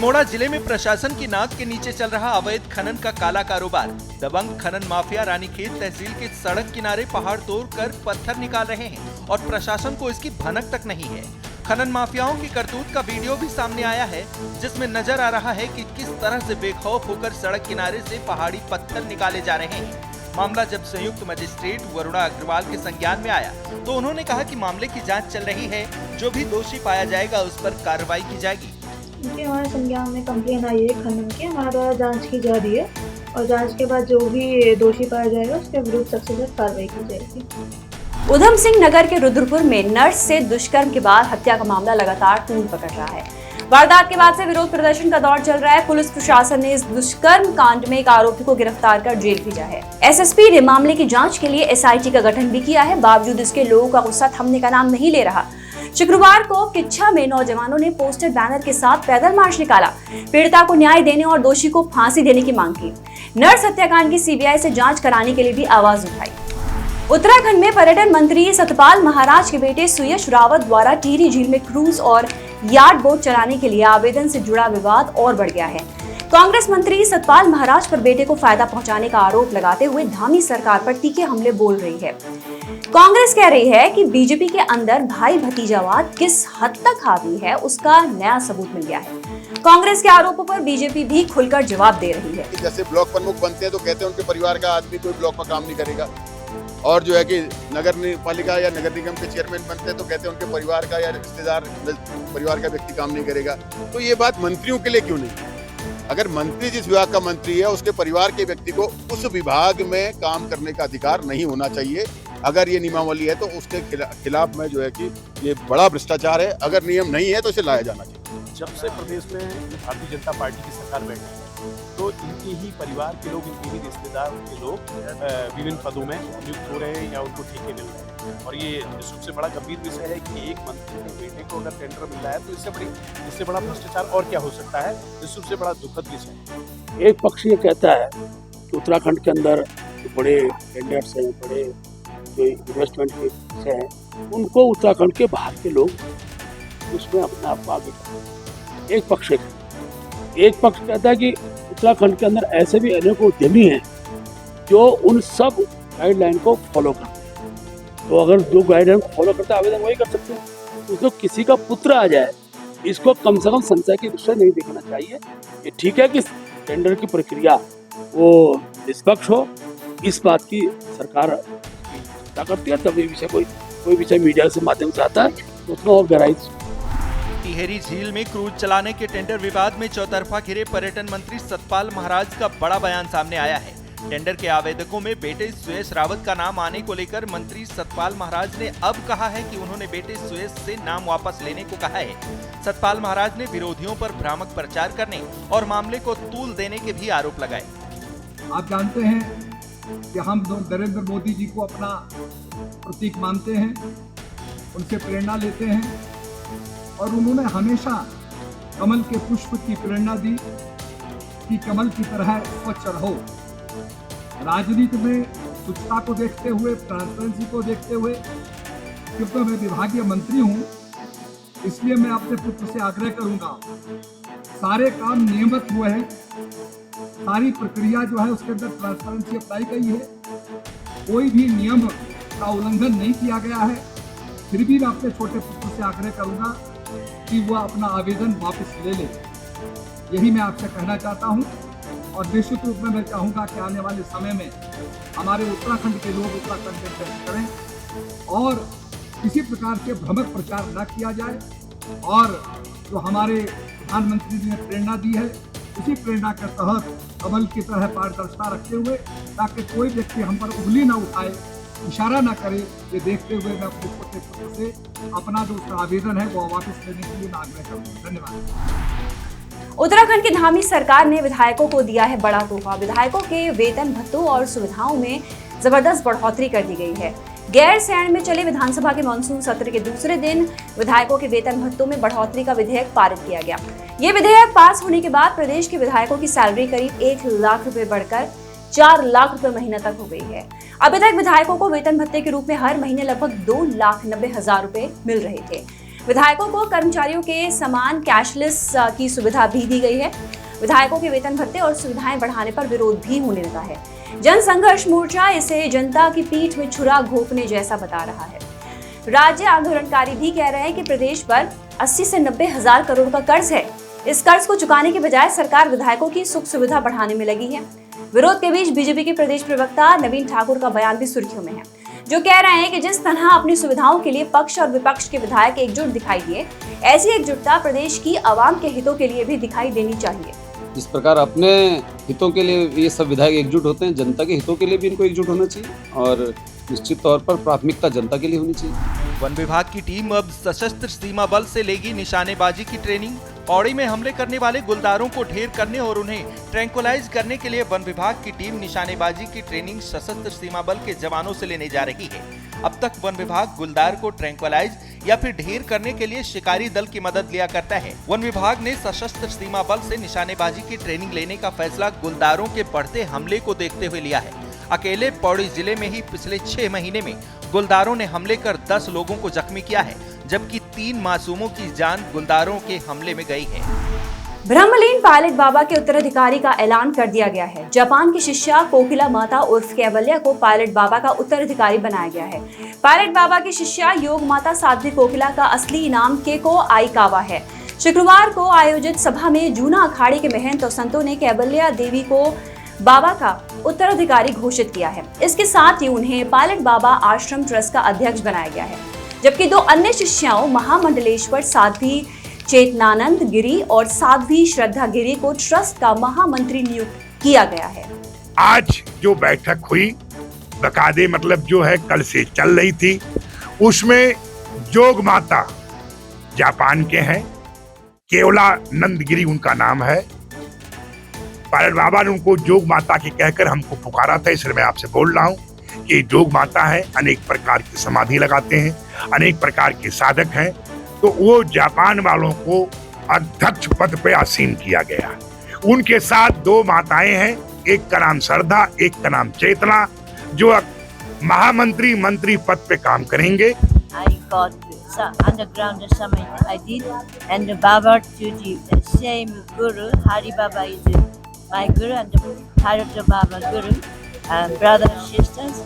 अल्मोड़ा जिले में प्रशासन की नाक के नीचे चल रहा अवैध खनन का काला कारोबार। दबंग खनन माफिया रानीखेत तहसील के सड़क किनारे पहाड़ तोड़कर पत्थर निकाल रहे हैं और प्रशासन को इसकी भनक तक नहीं है। खनन माफियाओं की करतूत का वीडियो भी सामने आया है, जिसमें नजर आ रहा है कि किस तरह से बेखौफ होकर सड़क किनारे से पहाड़ी पत्थर निकाले जा रहे हैं। मामला जब संयुक्त मजिस्ट्रेट वरुणा अग्रवाल के संज्ञान में आया तो उन्होंने कहा कि मामले की जांच चल रही है, जो भी दोषी पाया जाएगा उस पर कार्रवाई की जाएगी। क्योंकि हमारे संज्ञान में कंप्लेन आई है खनन की, हमारे द्वारा जांच की जा रही है और जांच के बाद जो भी दोषी पाया जाएगा उसके विरुद्ध सख्त से सख्त कार्रवाई की जाएगी। उधम सिंह नगर के रुद्रपुर में नर्स से दुष्कर्म के बाद हत्या का मामला लगातार तूल पकड़ रहा है। वारदात के बाद से विरोध प्रदर्शन का दौर चल रहा है। पुलिस प्रशासन ने इस दुष्कर्म कांड में एक आरोपी को गिरफ्तार कर जेल भेजा है। एसएसपी ने मामले की जांच के लिए एसआईटी का गठन भी किया है। बावजूद इसके लोगों का गुस्सा थमने का नाम नहीं ले रहा। शुक्रवार को किच्छा में नौजवानों ने पोस्टर बैनर के साथ पैदल मार्च निकाला। पीड़िता को न्याय देने और दोषी को फांसी देने की मांग की। नर्स हत्याकांड की सीबीआई से जांच कराने के लिए भी आवाज उठाई। उत्तराखंड में पर्यटन मंत्री सतपाल महाराज के बेटे सुयश रावत द्वारा टिहरी झील में क्रूज और यार्ड बोट चलाने के लिए आवेदन से जुड़ा विवाद और बढ़ गया है। कांग्रेस मंत्री सतपाल महाराज पर बेटे को फायदा पहुंचाने का आरोप लगाते हुए धामी सरकार पर तीखे हमले बोल रही है। कांग्रेस कह रही है कि बीजेपी के अंदर भाई भतीजावाद किस हद तक हावी है, उसका नया सबूत मिल गया है। कांग्रेस के आरोपों पर बीजेपी भी खुलकर जवाब दे रही है। जैसे ब्लॉक प्रमुख बनते हैं तो कहते हैं उनके परिवार का आदमी कोई ब्लॉक में काम नहीं करेगा, और जो है कि नगर पालिका या नगर निगम के चेयरमैन बनते हैं तो कहते हैं उनके परिवार का या रिश्तेदार परिवार का व्यक्ति काम नहीं करेगा। तो ये बात मंत्रियों के लिए क्यों नहीं? अगर मंत्री जिस विभाग का मंत्री है उसके परिवार के व्यक्ति को उस विभाग में काम करने का अधिकार नहीं होना चाहिए। अगर ये नियमावली है तो उसके खिलाफ में जो है कि ये बड़ा भ्रष्टाचार है। अगर नियम नहीं है तो इसे लाया जाना चाहिए। जब से प्रदेश में भारतीय जनता पार्टी की सरकार बैठी है तो इनके ही परिवार के लोग, इनके ही रिश्तेदार के लोग विभिन्न पदों में नियुक्त हो रहे हैं या उनको ठेके मिल रहे हैं। और ये सबसे बड़ा गंभीर विषय है कि एक मंत्री के बेटे को अगर टेंडर मिल रहा है तो इससे बड़ा भ्रष्टाचार और क्या हो सकता है। ये सबसे बड़ा दुखद विषय है। एक पक्ष ये कहता है कि उत्तराखंड के अंदर जो बड़े टेंडर्स हैं, बड़े जो इन्वेस्टमेंट के विषय हैं, उनको उत्तराखंड के बाहर के लोग उसमें अपने आप आगे करें। एक पक्ष कहता है कि उत्तराखंड के अंदर ऐसे भी अनेक उद्यमी हैं जो उन सब गाइडलाइन को फॉलो करते हैं। तो अगर जो गाइडलाइन को फॉलो करते हैं आवेदन वही कर सकते हैं। उसको किसी का पुत्र आ जाए, इसको कम से कम संशय की दृष्टि नहीं देखना चाहिए। ये ठीक है कि टेंडर की प्रक्रिया वो निष्पक्ष हो, इस बात की सरकार चिंता करती है। तब ये विषय कोई विषय मीडिया के माध्यम से आता है तो उसमें और गहराई। टिहरी झील में क्रूज चलाने के टेंडर विवाद में चौतरफा घिरे पर्यटन मंत्री सतपाल महाराज का बड़ा बयान सामने आया है। टेंडर के आवेदकों में बेटे सुयश रावत का नाम आने को लेकर मंत्री सतपाल महाराज ने अब कहा है कि उन्होंने बेटे सुयश से नाम वापस लेने को कहा है। सतपाल महाराज ने विरोधियों पर भ्रामक प्रचार करने और मामले को तूल देने के भी आरोप लगाए। आप जानते हैं कि हम नरेंद्र मोदी जी को अपना प्रतीक मानते हैं, उनसे प्रेरणा लेते हैं और उन्होंने हमेशा कमल के पुष्प की प्रेरणा दी कि कमल की तरह स्वच्छ रहो। राजनीति में स्वच्छता को देखते हुए, ट्रांसपेरेंसी को देखते हुए, क्योंकि मैं विभागीय मंत्री हूं, इसलिए मैं अपने पुत्र से आग्रह करूंगा, सारे काम नियमित हुए हैं, सारी प्रक्रिया जो है उसके अंदर ट्रांसपेरेंसी अप्लाई की है, कोई भी नियम का उल्लंघन नहीं किया गया है। फिर भी मैं अपने छोटे पुत्र से आग्रह करूंगा कि वह अपना आवेदन वापस ले ले। यही मैं आपसे कहना चाहता हूं और निश्चित रूप में मैं चाहूंगा कि आने वाले समय में हमारे उत्तराखंड के लोग उत्तराखंड में प्रयास करें और किसी प्रकार के भ्रमक प्रचार न किया जाए और जो हमारे प्रधानमंत्री जी ने प्रेरणा दी है उसी प्रेरणा के तहत कमल की तरह पारदर्शिता रखते हुए, ताकि कोई व्यक्ति हम पर उंगली न उठाए, इशारा न करे, ये देखते हुए मैं अपने छोटे पुत्र से अपना जो उसका आवेदन है वो वापस लेने के लिए आग्रह करूँगा। धन्यवाद। उत्तराखंड की धामी सरकार ने विधायकों को दिया है बड़ा तोहफा। विधायकों के वेतन भत्तों और सुविधाओं में जबरदस्त बढ़ोतरी कर दी गई है। गैरसैंण में चले विधानसभा के मानसून सत्र के दूसरे दिन विधायकों के वेतन भत्तों में बढ़ोतरी का विधेयक पारित किया गया। ये विधेयक पास होने के बाद प्रदेश के विधायकों की सैलरी करीब 1 लाख रुपए बढ़कर 4 लाख रुपए महीने तक हो गई है। अभी तक विधायकों को वेतन भत्ते के रूप में हर महीने लगभग 2,90,000 रुपए मिल रहे थे। विधायकों को कर्मचारियों के समान कैशलेस की सुविधा भी दी गई है। विधायकों के वेतन भत्ते और सुविधाएं बढ़ाने पर विरोध भी होने लगा है। जन संघर्ष मोर्चा इसे जनता की पीठ में छुरा घोंपने जैसा बता रहा है। राज्य आंदोलनकारी भी कह रहे हैं कि प्रदेश पर 80 से 90 हजार करोड़ का कर्ज है। इस कर्ज को चुकाने के बजाय सरकार विधायकों की सुख सुविधा बढ़ाने में लगी है। विरोध के बीच बीजेपी के प्रदेश प्रवक्ता नवीन ठाकुर का बयान भी सुर्खियों में है, जो कह रहे हैं कि जिस तरह अपनी सुविधाओं के लिए पक्ष और विपक्ष के विधायक एकजुट दिखाई दिए, ऐसी एकजुटता प्रदेश की आवाम के हितों के लिए भी दिखाई देनी चाहिए। जिस प्रकार अपने हितों के लिए ये सब विधायक एकजुट होते हैं, जनता के हितों के लिए भी इनको एकजुट होना चाहिए और निश्चित तौर पर प्राथमिकता जनता के लिए होनी चाहिए। वन विभाग की टीम अब सशस्त्र सीमा बल से लेगी निशानेबाजी की ट्रेनिंग। पौड़ी में हमले करने वाले गुलदारों को ढेर करने और उन्हें ट्रैंकुलाइज करने के लिए वन विभाग की टीम निशानेबाजी की ट्रेनिंग सशस्त्र सीमा बल के जवानों से लेने जा रही है। अब तक वन विभाग गुलदार को ट्रैंकुलाइज या फिर ढेर करने के लिए शिकारी दल की मदद लिया करता है। वन विभाग ने सशस्त्र सीमा बल से निशानेबाजी की ट्रेनिंग लेने का फैसला गुलदारों के बढ़ते हमले को देखते हुए लिया है। अकेले पौड़ी जिले में ही पिछले 6 महीने में गुलदारों ने हमले कर 10 लोगों को जख्मी किया है, जबकि 3 मासूमों की जान गुलदारों के हमले में गई है। ब्रह्मलीन पायलट बाबा के उत्तराधिकारी का ऐलान कर दिया गया है। जापान की शिष्या कोकिला माता उर्फ कैवल्या को पायलट बाबा का उत्तराधिकारी बनाया गया है। पायलट बाबा की शिष्या योग माता साध्वी कोकिला का असली इनाम केको आईकावा है। शुक्रवार को आयोजित सभा में जूना अखाड़े के महंत और संतों ने कैवल्या देवी को बाबा का उत्तराधिकारी घोषित किया है। इसके साथ ही उन्हें पायलट बाबा आश्रम ट्रस्ट का अध्यक्ष बनाया गया है, जबकि 2 अन्य शिष्याओं महामंडलेश्वर साध्वी चेतनानंद गिरी और साध्वी श्रद्धा गिरी को ट्रस्ट का महामंत्री नियुक्त किया गया है। आज जो बैठक हुई बकायदे मतलब जो है कल से चल रही थी, उसमें जोग माता जापान के हैं, केवलानंद गिरी उनका नाम है। पायलट बाबा ने उनको जोग माता के कहकर हमको पुकारा था, इसलिए मैं आपसे बोल रहा हूँ कि जोग माता है, अनेक प्रकार की समाधि लगाते हैं, अनेक प्रकार के साधक हैं। तो वो जापान वालों को अध्यक्ष पद पे आसीन किया गया। उनके साथ 2 माताएं हैं, एक का नाम श्रद्धा, एक का नाम चेतना, जो महामंत्री मंत्री पद पे काम करेंगे। I got underground summit I did, and Baba to the same Guru, Hari Baba is my Guru, and Hari Baba Guru, brothers sisters.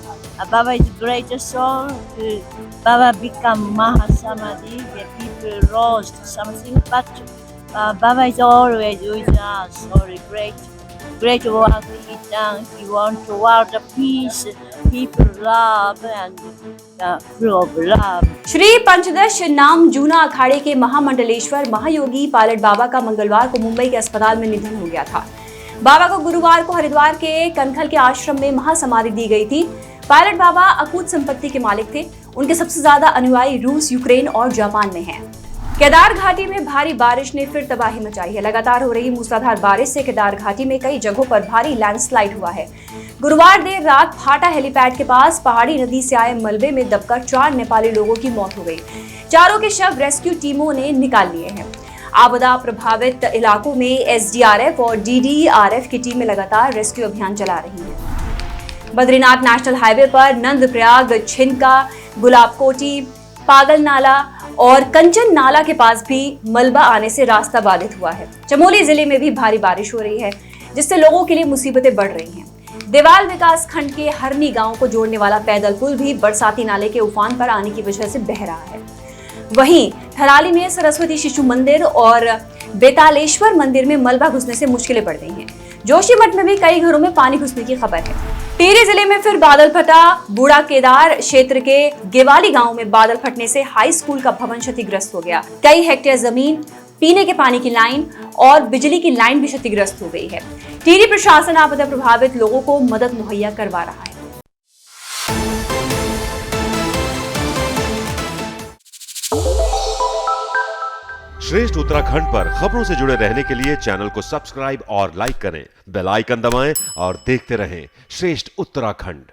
Baba is great soul. Baba become Mahasamadhi. The people lost something, but Baba is always with us. Or great work he done. He want to world peace, people love and full of love. Shri पंचदश नाम जूना अखाड़े के महामंडलेश्वर महायोगी pilot बाबा का मंगलवार को मुंबई के अस्पताल में निधन हो गया था। बाबा को गुरुवार को हरिद्वार के कनखल के आश्रम में महासमाधि दी गई थी। पायलट बाबा अकूत संपत्ति के मालिक थे। उनके सबसे ज्यादा अनुयायी रूस, यूक्रेन और जापान में हैं। केदार घाटी में भारी बारिश ने फिर तबाही मचाई है। लगातार हो रही मूसलाधार बारिश से केदार घाटी में कई जगहों पर भारी लैंडस्लाइड हुआ है। गुरुवार देर रात फाटा हेलीपैड के पास पहाड़ी नदी से आए मलबे में दबकर 4 नेपाली लोगों की मौत हो गई। चारों के शव रेस्क्यू टीमों ने निकाल लिए हैं। आपदा प्रभावित इलाकों में एसडीआरएफ और डीडीआरएफ की टीमें लगातार रेस्क्यू अभियान चला रही हैं। बद्रीनाथ नेशनल हाईवे पर नंदप्रयाग, छिनका, गुलाबकोटी, पागल नाला और कंचन नाला के पास भी मलबा आने से रास्ता बाधित हुआ है। चमोली जिले में भी भारी बारिश हो रही है, जिससे लोगों के लिए मुसीबतें बढ़ रही हैं। देवाल विकास खंड के हरनी गांव को जोड़ने वाला पैदल पुल भी बरसाती नाले के उफान पर आने की वजह से बह रहा है। वहीं थराली में सरस्वती शिशु मंदिर और बेतालेश्वर मंदिर में मलबा घुसने से मुश्किलें बढ़ गई हैं। जोशीमठ में भी कई घरों में पानी घुसने की खबर है। टिहरी जिले में फिर बादल फटा। बूढ़ा केदार क्षेत्र के गेवाली गांव में बादल फटने से हाई स्कूल का भवन क्षतिग्रस्त हो गया। कई हेक्टेयर जमीन, पीने के पानी की लाइन और बिजली की लाइन भी क्षतिग्रस्त हो गई है। टिहरी प्रशासन आपदा प्रभावित लोगों को मदद मुहैया करवा रहा है। श्रेष्ठ उत्तराखंड पर खबरों से जुड़े रहने के लिए चैनल को सब्सक्राइब और लाइक करें, बेल आइकन दबाएं और देखते रहें श्रेष्ठ उत्तराखंड।